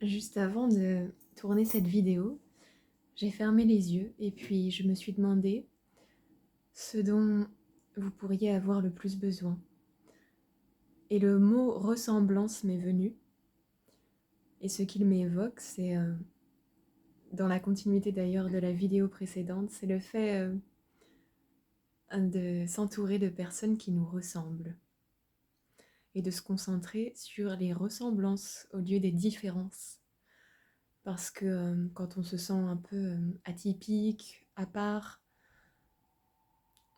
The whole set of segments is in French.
Juste avant de tourner cette vidéo, j'ai fermé les yeux et puis je me suis demandé ce dont vous pourriez avoir le plus besoin. Et le mot ressemblance m'est venu. Et ce qu'il m'évoque, c'est, dans la continuité d'ailleurs de la vidéo précédente, c'est le fait de s'entourer de personnes qui nous ressemblent et de se concentrer sur les ressemblances au lieu des différences. Parce que quand on se sent un peu atypique, à part,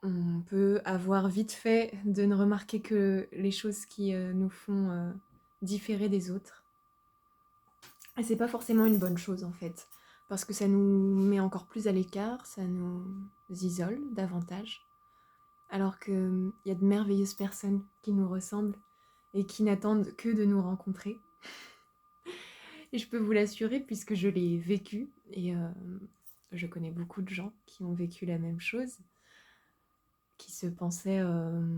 on peut avoir vite fait de ne remarquer que les choses qui nous font différer des autres. Et c'est pas forcément une bonne chose en fait, parce que ça nous met encore plus à l'écart, ça nous isole davantage, alors qu'il y a de merveilleuses personnes qui nous ressemblent et qui n'attendent que de nous rencontrer. Et je peux vous l'assurer puisque je l'ai vécu, et je connais beaucoup de gens qui ont vécu la même chose, qui se pensaient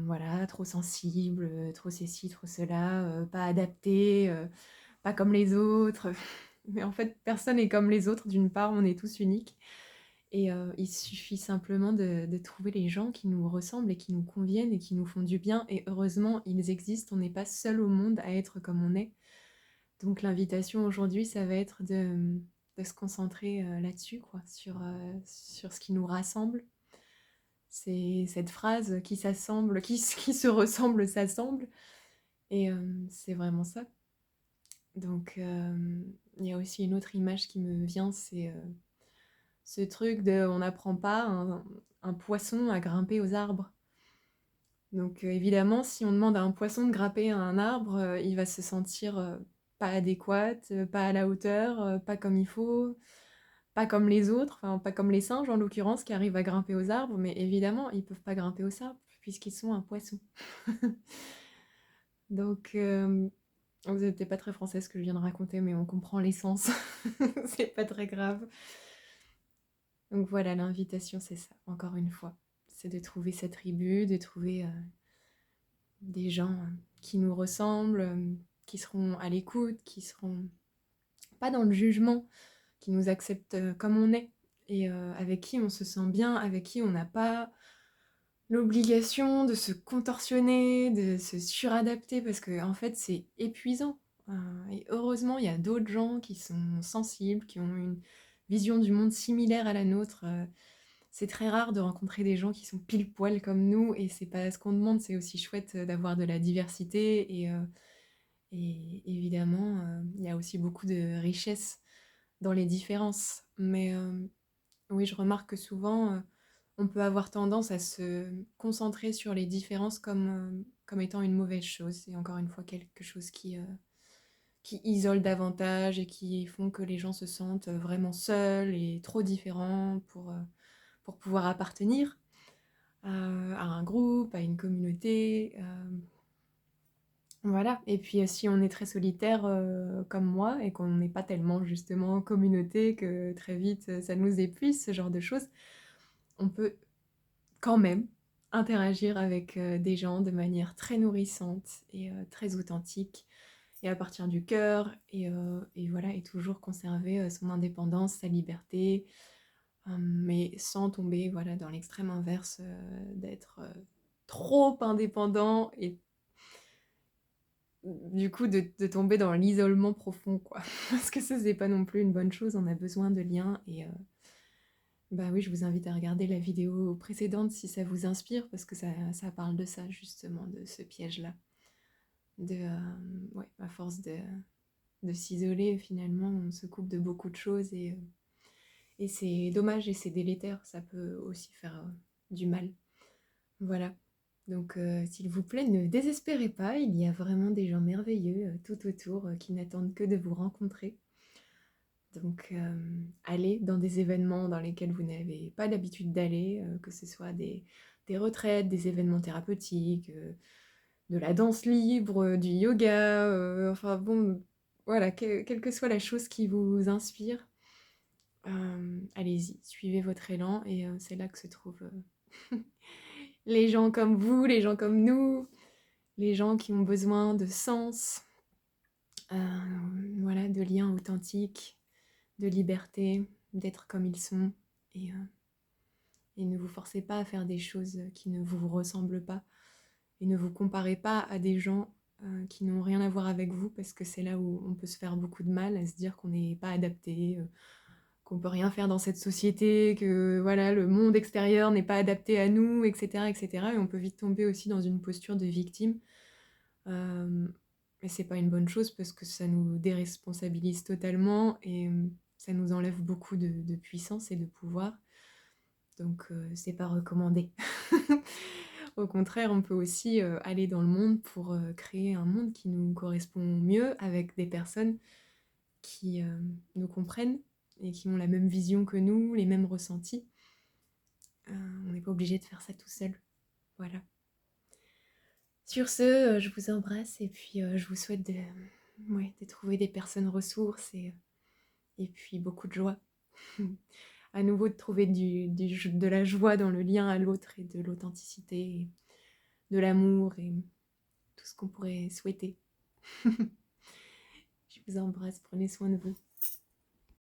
voilà, trop sensibles, trop ceci, trop cela, pas adaptés, pas comme les autres. Mais en fait, personne n'est comme les autres. D'une part, on est tous uniques. Et il suffit simplement de trouver les gens qui nous ressemblent et qui nous conviennent et qui nous font du bien. Et heureusement, ils existent. On n'est pas seul au monde à être comme on est. Donc l'invitation aujourd'hui, ça va être de se concentrer là-dessus, quoi, sur ce qui nous rassemble. C'est cette phrase qui s'assemble, qui se ressemble, s'assemble. Et c'est vraiment ça. Donc il y a aussi une autre image qui me vient, c'est ce truc de on n'apprend pas un poisson à grimper aux arbres. Donc évidemment, si on demande à un poisson de grimper à un arbre, il va se sentir pas adéquat, pas à la hauteur, pas comme il faut, pas comme les autres, enfin pas comme les singes en l'occurrence qui arrivent à grimper aux arbres, mais évidemment, ils peuvent pas grimper aux arbres puisqu'ils sont un poisson. Donc vous n'êtes pas très français ce que je viens de raconter, mais on comprend l'essence. C'est pas très grave. Donc voilà, l'invitation, c'est ça, encore une fois. C'est de trouver sa tribu, de trouver des gens qui nous ressemblent, qui seront à l'écoute, qui seront pas dans le jugement, qui nous acceptent comme on est, et avec qui on se sent bien, avec qui on n'a pas l'obligation de se contorsionner, de se suradapter, parce que en fait c'est épuisant. Et heureusement, il y a d'autres gens qui sont sensibles, qui ont une vision du monde similaire à la nôtre. C'est très rare de rencontrer des gens qui sont pile poil comme nous, et c'est pas ce qu'on demande. C'est aussi chouette d'avoir de la diversité, et évidemment, il y a aussi beaucoup de richesse dans les différences. Mais oui, je remarque que souvent, on peut avoir tendance à se concentrer sur les différences comme étant une mauvaise chose. C'est encore une fois quelque chose qui isole davantage et qui font que les gens se sentent vraiment seuls et trop différents pour pouvoir appartenir à un groupe, à une communauté. Voilà. Et puis si on est très solitaire comme moi et qu'on n'est pas tellement justement en communauté, que très vite ça nous épuise, ce genre de choses, on peut quand même interagir avec des gens de manière très nourrissante et très authentique et à partir du cœur, et voilà, et toujours conserver son indépendance, sa liberté, mais sans tomber voilà, dans l'extrême inverse d'être trop indépendant et du coup de tomber dans l'isolement profond, quoi. Parce que ça, c'est pas non plus une bonne chose, on a besoin de liens, et bah oui, je vous invite à regarder la vidéo précédente si ça vous inspire, parce que ça parle de ça, justement, de ce piège-là. Ouais, à force de s'isoler, finalement, on se coupe de beaucoup de choses, et c'est dommage et c'est délétère, ça peut aussi faire du mal. Voilà. Donc, s'il vous plaît, ne désespérez pas, il y a vraiment des gens merveilleux tout autour qui n'attendent que de vous rencontrer. Donc, allez dans des événements dans lesquels vous n'avez pas l'habitude d'aller, que ce soit des retraites, des événements thérapeutiques, de la danse libre, du yoga, enfin bon, voilà, quelle que soit la chose qui vous inspire, allez-y, suivez votre élan, et c'est là que se trouvent les gens comme vous, les gens comme nous, les gens qui ont besoin de sens, voilà, de liens authentiques, de liberté, d'être comme ils sont. Et, et ne vous forcez pas à faire des choses qui ne vous ressemblent pas. Et ne vous comparez pas à des gens qui n'ont rien à voir avec vous, parce que c'est là où on peut se faire beaucoup de mal, à se dire qu'on n'est pas adapté, qu'on peut rien faire dans cette société, que voilà, le monde extérieur n'est pas adapté à nous, etc., etc. Et on peut vite tomber aussi dans une posture de victime. Et c'est pas une bonne chose parce que ça nous déresponsabilise totalement et ça nous enlève beaucoup de puissance et de pouvoir. Donc c'est pas recommandé. Au contraire, on peut aussi aller dans le monde pour créer un monde qui nous correspond mieux avec des personnes qui nous comprennent et qui ont la même vision que nous, les mêmes ressentis. On n'est pas obligé de faire ça tout seul. Voilà. Sur ce, je vous embrasse et puis je vous souhaite de trouver des personnes ressources et puis beaucoup de joie. À nouveau de trouver de la joie dans le lien à l'autre et de l'authenticité, et de l'amour et tout ce qu'on pourrait souhaiter. Je vous embrasse, prenez soin de vous.